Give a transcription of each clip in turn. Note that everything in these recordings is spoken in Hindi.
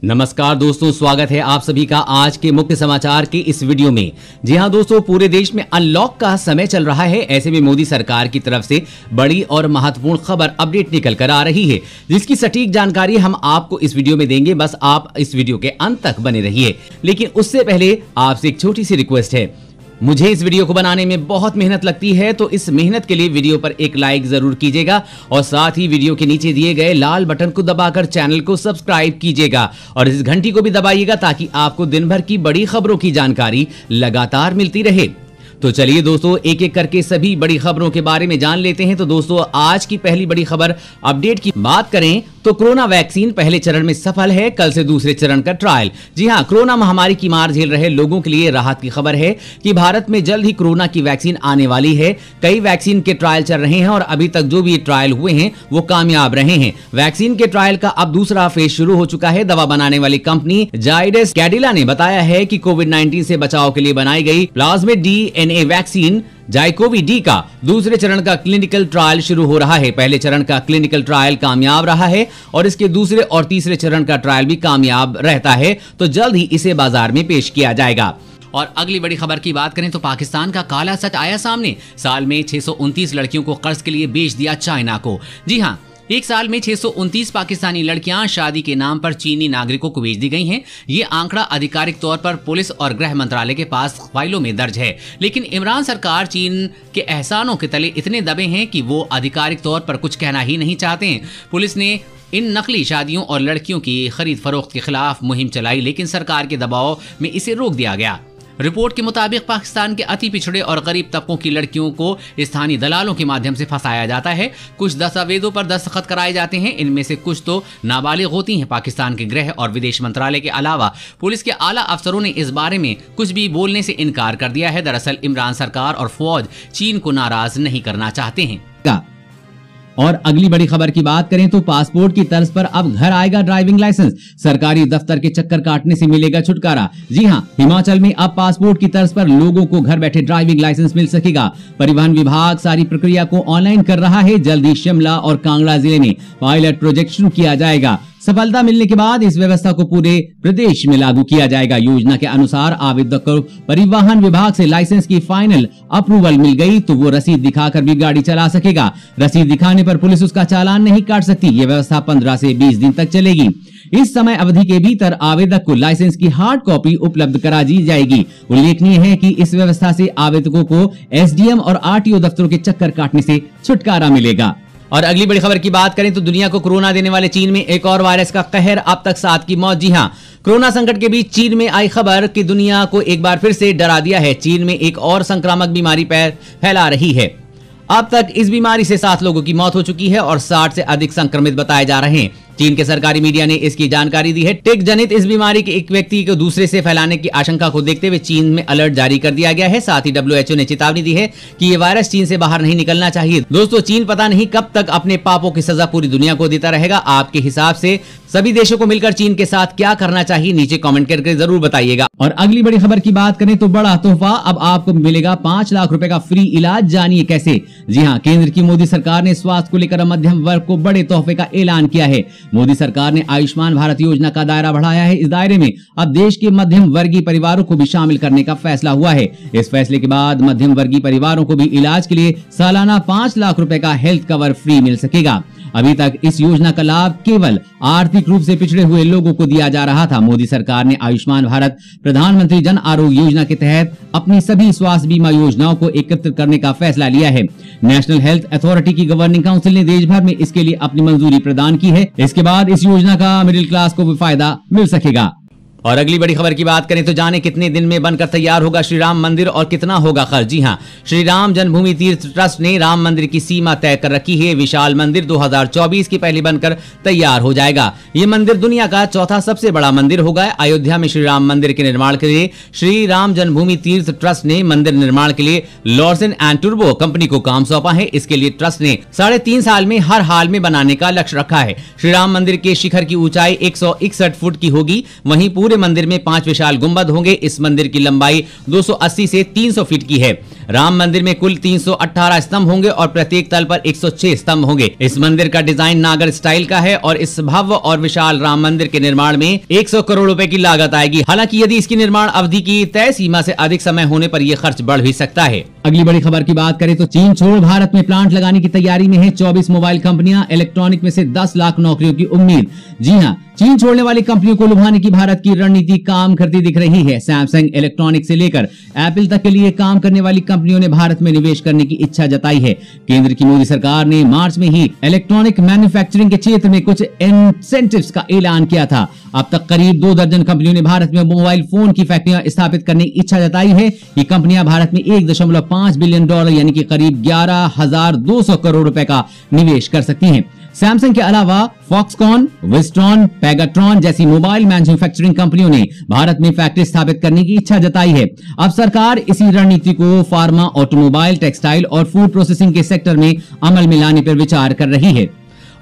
नमस्कार दोस्तों, स्वागत है आप सभी का आज के मुख्य समाचार के इस वीडियो में। जी हां दोस्तों, पूरे देश में अनलॉक का समय चल रहा है। ऐसे में मोदी सरकार की तरफ से बड़ी और महत्वपूर्ण खबर अपडेट निकल कर आ रही है, जिसकी सटीक जानकारी हम आपको इस वीडियो में देंगे। बस आप इस वीडियो के अंत तक बने रहिए। लेकिन उससे पहले आपसे एक छोटी सी रिक्वेस्ट है। मुझे इस वीडियो को बनाने में बहुत मेहनत लगती है, तो इस मेहनत के लिए वीडियो पर एक लाइक जरूर कीजिएगा और साथ ही वीडियो के नीचे दिए गए लाल बटन को दबाकर चैनल को सब्सक्राइब कीजिएगा और इस घंटी को भी दबाइएगा ताकि आपको दिन भर की बड़ी खबरों की जानकारी लगातार मिलती रहे। तो चलिए दोस्तों, एक एक करके सभी बड़ी खबरों के बारे में जान लेते हैं। तो दोस्तों, आज की पहली बड़ी खबर अपडेट की बात करें तो कोरोना वैक्सीन पहले चरण में सफल है। कल से दूसरे चरण का ट्रायल। जी हां, कोरोना महामारी की मार झेल रहे लोगों के लिए राहत की खबर है कि भारत में जल्द ही कोरोना की वैक्सीन आने वाली है। कई वैक्सीन के ट्रायल चल रहे हैं और अभी तक जो भी ट्रायल हुए हैं वो कामयाब रहे हैं। वैक्सीन के ट्रायल का अब दूसरा फेज शुरू हो चुका है। दवा बनाने वाली कंपनी जाइडस कैडिला ने बताया है कि कोविड-19 से बचाव के लिए बनाई गई प्लाज्मिड DNA वैक्सीन जाइकोवी-डी का दूसरे चरण का क्लिनिकल ट्रायल शुरू हो रहा है। पहले चरण का क्लिनिकल ट्रायल कामयाब रहा है और इसके दूसरे और तीसरे चरण का ट्रायल भी कामयाब रहता है, तो जल्द ही इसे बाजार में पेश किया जाएगा। और अगली बड़ी खबर की बात करें तो पाकिस्तान का काला सच आया सामने। साल में 629 लड़कियों को कर्ज के लिए बेच दिया चाइना को। जी हां, एक साल में 629 पाकिस्तानी लड़कियां शादी के नाम पर चीनी नागरिकों को बेच दी गई हैं। ये आंकड़ा आधिकारिक तौर पर पुलिस और गृह मंत्रालय के पास फाइलों में दर्ज है। लेकिन इमरान सरकार चीन के एहसानों के तले इतने दबे हैं कि वो आधिकारिक तौर पर कुछ कहना ही नहीं चाहते हैं। पुलिस ने इन नकली शादियों और लड़कियों की खरीद फरोख्त के खिलाफ मुहिम चलाई, लेकिन सरकार के दबाव में इसे रोक दिया गया। रिपोर्ट के मुताबिक पाकिस्तान के अति पिछड़े और गरीब तबकों की लड़कियों को स्थानीय दलालों के माध्यम से फंसाया जाता है। कुछ दस्तावेजों पर दस्तखत कराए जाते हैं, इनमें से कुछ तो नाबालिग होती हैं। पाकिस्तान के गृह और विदेश मंत्रालय के अलावा पुलिस के आला अफसरों ने इस बारे में कुछ भी बोलने से इनकार कर दिया है। दरअसल इमरान सरकार और फौज चीन को नाराज नहीं करना चाहते हैं। और अगली बड़ी खबर की बात करें तो पासपोर्ट की तर्ज पर अब घर आएगा ड्राइविंग लाइसेंस। सरकारी दफ्तर के चक्कर काटने से मिलेगा छुटकारा। जी हां, हिमाचल में अब पासपोर्ट की तर्ज पर लोगों को घर बैठे ड्राइविंग लाइसेंस मिल सकेगा। परिवहन विभाग सारी प्रक्रिया को ऑनलाइन कर रहा है। जल्द ही शिमला और कांगड़ा जिले में पायलट प्रोजेक्ट शुरू किया जाएगा। सफलता मिलने के बाद इस व्यवस्था को पूरे प्रदेश में लागू किया जाएगा। योजना के अनुसार आवेदक को परिवहन विभाग से लाइसेंस की फाइनल अप्रूवल मिल गई तो वो रसीद दिखाकर भी गाड़ी चला सकेगा। रसीद दिखाने पर पुलिस उसका चालान नहीं काट सकती। ये व्यवस्था 15 से 20 दिन तक चलेगी। इस समय अवधि के भीतर आवेदक को लाइसेंस की हार्ड कॉपी उपलब्ध करा दी जाएगी। उल्लेखनीय है कि इस व्यवस्था से आवेदकों को SDM और RTO दफ्तरों के चक्कर काटने से छुटकारा मिलेगा। और अगली बड़ी खबर की बात करें तो दुनिया को कोरोना देने वाले चीन में एक और वायरस का कहर, अब तक 7 की मौत। जी हां, कोरोना संकट के बीच चीन में आई खबर कि दुनिया को एक बार फिर से डरा दिया है। चीन में एक और संक्रामक बीमारी फैला रही है। अब तक इस बीमारी से 7 लोगों की मौत हो चुकी है और 60 से अधिक संक्रमित बताए जा रहे हैं। चीन के सरकारी मीडिया ने इसकी जानकारी दी है। टिक जनित इस बीमारी के एक व्यक्ति को दूसरे से फैलाने की आशंका को देखते हुए चीन में अलर्ट जारी कर दिया गया है। साथ ही WHO ने चेतावनी दी है कि ये वायरस चीन से बाहर नहीं निकलना चाहिए। दोस्तों, चीन पता नहीं कब तक अपने पापों की सजा पूरी दुनिया को देता रहेगा। आपके हिसाब से सभी देशों को मिलकर चीन के साथ क्या करना चाहिए, नीचे कमेंट करके जरूर बताइएगा। और अगली बड़ी खबर की बात करें तो बड़ा तोहफा, अब आपको मिलेगा 5 लाख रुपए का फ्री इलाज। जानिए कैसे। जी हां, केंद्र की मोदी सरकार ने स्वास्थ्य को लेकर मध्यम वर्ग को बड़े तोहफे का ऐलान किया है। मोदी सरकार ने आयुष्मान भारत योजना का दायरा बढ़ाया है। इस दायरे में अब देश के मध्यम वर्गीय परिवारों को भी शामिल करने का फैसला हुआ है। इस फैसले के बाद मध्यम वर्गीय परिवारों को भी इलाज के लिए सालाना 5 लाख रुपए का हेल्थ कवर फ्री मिल सकेगा। अभी तक इस योजना का लाभ केवल आर्थिक रूप से पिछड़े हुए लोगों को दिया जा रहा था। मोदी सरकार ने आयुष्मान भारत प्रधानमंत्री जन आरोग्य योजना के तहत अपनी सभी स्वास्थ्य बीमा योजनाओं को एकत्रित करने का फैसला लिया है। नेशनल हेल्थ अथॉरिटी की गवर्निंग काउंसिल ने देश भर में इसके लिए अपनी मंजूरी प्रदान की है। इसके बाद इस योजना का मिडिल क्लास को भी फायदा मिल सकेगा। और अगली बड़ी खबर की बात करें तो जाने कितने दिन में बनकर तैयार होगा श्री राम मंदिर और कितना होगा खर्च। जी हां, श्री राम जन्मभूमि तीर्थ ट्रस्ट ने राम मंदिर की सीमा तय कर रखी है। विशाल मंदिर 2024 के पहले बनकर तैयार हो जाएगा। ये मंदिर दुनिया का चौथा सबसे बड़ा मंदिर होगा। अयोध्या में श्री राम मंदिर के निर्माण के लिए श्री राम जन्मभूमि तीर्थ ट्रस्ट ने मंदिर निर्माण के लिए लॉर्सन एंड टूर्बो कंपनी को काम सौंपा है। इसके लिए ट्रस्ट ने 3.5 साल में हर हाल में बनाने का लक्ष्य रखा है। श्री राम मंदिर के शिखर की ऊंचाई 161 फुट की होगी। वहीं पूरे पूरे मंदिर में 5 विशाल गुंबद होंगे। इस मंदिर की लंबाई 280 से 300 फीट की है। राम मंदिर में कुल 318 स्तंभ होंगे और प्रत्येक तल पर 106 स्तंभ होंगे। इस मंदिर का डिजाइन नागर स्टाइल का है और इस भव्य और विशाल राम मंदिर के निर्माण में 100 करोड़ रुपए की लागत आएगी। हालांकि यदि इसकी निर्माण अवधि की तय सीमा से अधिक समय होने पर यह खर्च बढ़ भी सकता है। अगली बड़ी खबर की बात करें तो चीन छोड़ भारत में प्लांट लगाने की तैयारी में है 24 मोबाइल कंपनियां। इलेक्ट्रॉनिक में से 10 लाख नौकरियों की उम्मीद। जी हां, चीन छोड़ने वाली कंपनियों को लुभाने की भारत की रणनीति काम करती दिख रही है। सैमसंग इलेक्ट्रॉनिक से लेकर एप्पल तक के लिए काम करने वाली कंपनियों ने भारत में निवेश करने की इच्छा जताई है। केंद्र की मोदी सरकार ने मार्च में ही इलेक्ट्रॉनिक मैन्युफैक्चरिंग के क्षेत्र में कुछ इंसेंटिव्स का ऐलान किया था। अब तक करीब 2 दर्जन कंपनियों ने भारत में मोबाइल फोन की फैक्ट्रियां स्थापित करने की इच्छा जताई है। ये कंपनियां भारत में $1.5 बिलियन यानी कि करीब 11,200 करोड़ रुपए का निवेश कर सकती हैं। सैमसंग के अलावा फॉक्सकॉन, विस्ट्रॉन, पेगाट्रॉन जैसी मोबाइल मैन्युफैक्चरिंग कंपनियों ने भारत में फैक्ट्री स्थापित करने की इच्छा जताई है। अब सरकार इसी रणनीति को फार्मा, ऑटोमोबाइल, टेक्सटाइल और फूड प्रोसेसिंग के सेक्टर में अमल में लाने पर विचार कर रही है।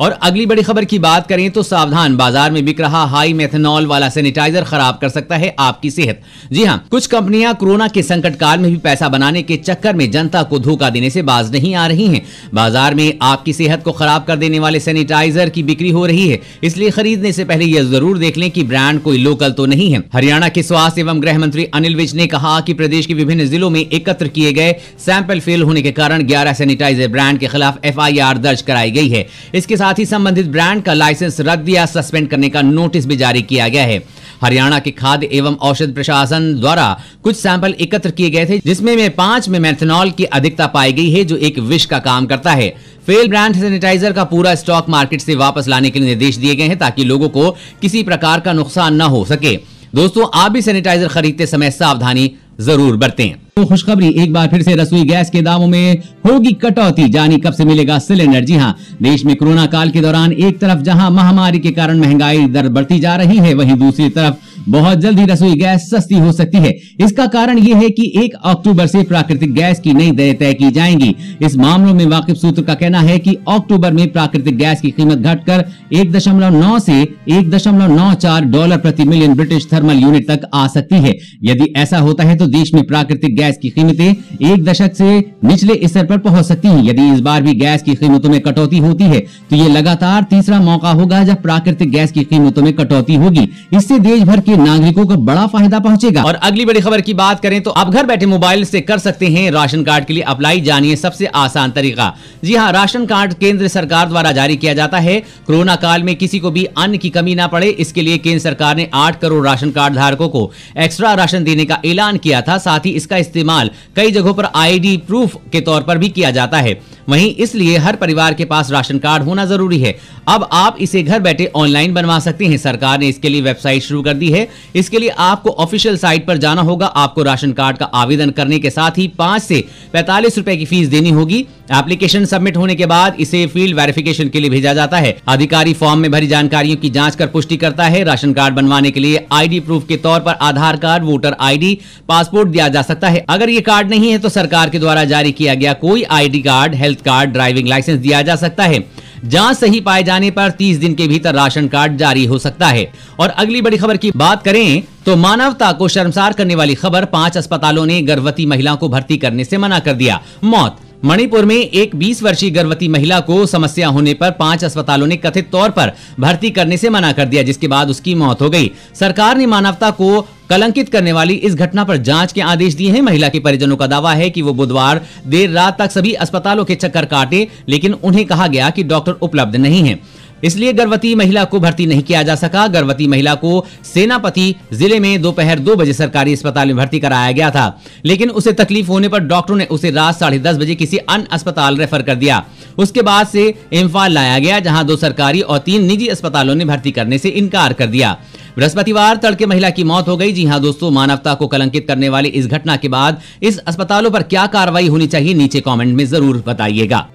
और अगली बड़ी खबर की बात करें तो सावधान, बाजार में बिक रहा हाई मेथनॉल वाला सैनिटाइजर खराब कर सकता है आपकी सेहत। जी हां, कुछ कंपनियां कोरोना के संकट काल में भी पैसा बनाने के चक्कर में जनता को धोखा देने से बाज नहीं आ रही हैं। बाजार में आपकी सेहत को खराब कर देने वाले सैनिटाइजर की बिक्री हो रही है, इसलिए खरीदने से पहले यह जरूर देख लें कि ब्रांड कोई लोकल तो नहीं है। हरियाणा के स्वास्थ्य एवं गृह मंत्री अनिल विज ने कहा कि प्रदेश के विभिन्न जिलों में एकत्र किए गए सैंपल फेल होने के कारण 11 सैनिटाइजर ब्रांड के खिलाफ FIR दर्ज कराई गई है। इसके साथ ही संबंधित ब्रांड का लाइसेंस रद्द या सस्पेंड करने का नोटिस भी जारी किया गया है। हरियाणा के खाद्य एवं औषध प्रशासन द्वारा कुछ सैंपल एकत्र किए गए थे, जिसमें 5 में मेथनॉल की अधिकता पाई गई है, जो एक विष का काम करता है। फेल ब्रांड सैनिटाइजर का पूरा स्टॉक मार्केट से वापस लाने के निर्देश दिए गए हैं ताकि लोगों को किसी प्रकार का नुकसान न हो सके। दोस्तों, आप भी सैनिटाइजर खरीदते समय सावधानी जरूर बरतें। तो खुशखबरी, एक बार फिर से रसोई गैस के दामों में होगी कटौती। जानी कब से मिलेगा सिलेंडर। जी हां, देश में कोरोना काल के दौरान एक तरफ जहां महामारी के कारण महंगाई दर बढ़ती जा रही है, वहीं दूसरी तरफ बहुत जल्दी रसोई गैस सस्ती हो सकती है। इसका कारण यह है कि 1 अक्टूबर से प्राकृतिक गैस की नई दरें तय की जाएंगी। इस मामलों में वाकिफ सूत्र का कहना है कि अक्टूबर में प्राकृतिक गैस की कीमत घटकर 1.9 से $1.94 प्रति मिलियन ब्रिटिश थर्मल यूनिट तक आ सकती है। यदि ऐसा होता है तो देश में प्राकृतिक गैस की कीमतें 1 दशक से निचले स्तर पर पहुंच सकती हैं। यदि इस बार भी गैस की कीमतों में कटौती होती है तो ये लगातार तीसरा मौका होगा जब प्राकृतिक गैस की कीमतों में कटौती होगी। इससे देश भर के नागरिकों को बड़ा फायदा पहुंचेगा। और अगली बड़ी खबर की बात करें तो अब घर बैठे मोबाइल से कर सकते हैं राशन कार्ड के लिए अप्लाई। जानिए सबसे आसान तरीका। जी हां, राशन कार्ड केंद्र सरकार द्वारा जारी किया जाता है। कोरोना काल में किसी को भी अन्न की कमी ना पड़े, इसके लिए केंद्र सरकार ने 8 करोड़ राशन कार्ड धारकों को एक्स्ट्रा राशन देने का ऐलान किया था। साथ ही इसका इस्तेमाल कई जगहों पर ID प्रूफ के तौर पर भी किया जाता है। वहीं इसलिए हर परिवार के पास राशन कार्ड होना जरूरी है। अब आप इसे घर बैठे ऑनलाइन बनवा सकते हैं। सरकार ने इसके लिए वेबसाइट शुरू कर दी है। इसके लिए आपको ऑफिशियल साइट पर जाना होगा। आपको राशन कार्ड का आवेदन करने के साथ ही 5 से 45 रुपए की फीस देनी होगी। एप्लीकेशन सबमिट होने के बाद इसे फील्ड वेरिफिकेशन के लिए भेजा जाता है। अधिकारी फॉर्म में भरी जानकारियों की जांच कर पुष्टि करता है। राशन कार्ड बनवाने के लिए ID प्रूफ के तौर पर आधार कार्ड, वोटर ID, पासपोर्ट दिया जा सकता है। अगर ये कार्ड नहीं है तो सरकार के द्वारा जारी किया गया कोई ID card, health card, driving licence दिया जा सकता है। जांच सही पाए जाने पर 30 दिन के भीतर राशन कार्ड जारी हो सकता है। और अगली बड़ी खबर की बात करें तो मानवता को शर्मसार करने वाली खबर, 5 अस्पतालों ने गर्भवती महिलाओं को भर्ती करने से मना कर दिया। मौत। मणिपुर में एक 20 वर्षीय गर्भवती महिला को समस्या होने पर 5 अस्पतालों ने कथित तौर पर भर्ती करने से मना कर दिया, जिसके बाद उसकी मौत हो गई। सरकार ने मानवता को कलंकित करने वाली इस घटना पर जांच के आदेश दिए हैं। महिला के परिजनों का दावा है कि वो बुधवार देर रात तक सभी अस्पतालों के चक्कर काटे, लेकिन उन्हें कहा गया कि डॉक्टर उपलब्ध नहीं है, इसलिए गर्भवती महिला को भर्ती नहीं किया जा सका। गर्भवती महिला को सेनापति जिले में दोपहर 2 बजे सरकारी अस्पताल में भर्ती कराया गया था, लेकिन उसे तकलीफ होने पर डॉक्टरों ने उसे रात 10:30 बजे किसी अन्य अस्पताल रेफर कर दिया। उसके बाद से इम्फाल लाया गया, जहां 2 सरकारी और 3 निजी अस्पतालों ने भर्ती करने से इनकार कर दिया। बृहस्पतिवार तड़के महिला की मौत हो गई। जी हां दोस्तों, मानवता को कलंकित करने वाली इस घटना के बाद इस अस्पतालों पर क्या कार्रवाई होनी चाहिए, नीचे कमेंट में जरूर बताइएगा।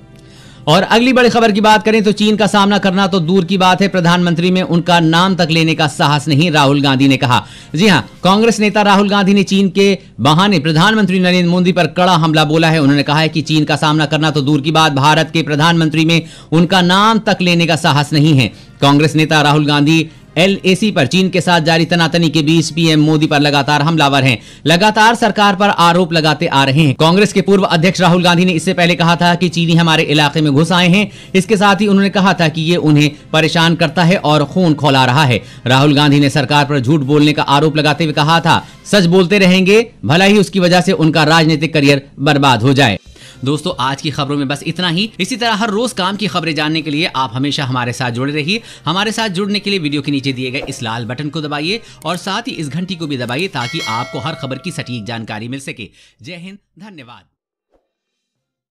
और अगली बड़ी खबर की बात करें तो चीन का सामना करना तो दूर की बात है, प्रधानमंत्री में उनका नाम तक लेने का साहस नहीं, राहुल गांधी ने कहा। जी हां, कांग्रेस नेता राहुल गांधी ने चीन के बहाने प्रधानमंत्री नरेंद्र मोदी पर कड़ा हमला बोला है। उन्होंने कहा है कि चीन का सामना करना तो दूर की बात, भारत के प्रधानमंत्री में उनका नाम तक लेने का साहस नहीं है। कांग्रेस नेता राहुल गांधी LAC पर चीन के साथ जारी तनातनी के बीच पीएम मोदी पर लगातार हमलावर हैं, लगातार सरकार पर आरोप लगाते आ रहे हैं। कांग्रेस के पूर्व अध्यक्ष राहुल गांधी ने इससे पहले कहा था कि चीनी हमारे इलाके में घुस आए हैं। इसके साथ ही उन्होंने कहा था कि ये उन्हें परेशान करता है और खून खौला रहा है। राहुल गांधी ने सरकार पर झूठ बोलने का आरोप लगाते हुए कहा था, सच बोलते रहेंगे, भला ही उसकी वजह से उनका राजनीतिक करियर बर्बाद हो जाए। दोस्तों, आज की खबरों में बस इतना ही। इसी तरह हर रोज काम की खबरें जानने के लिए आप हमेशा हमारे साथ जुड़े रहिए। हमारे साथ जुड़ने के लिए वीडियो के नीचे दिए गए इस लाल बटन को दबाइए और साथ ही इस घंटी को भी दबाइए ताकि आपको हर खबर की सटीक जानकारी मिल सके। जय हिंद, धन्यवाद।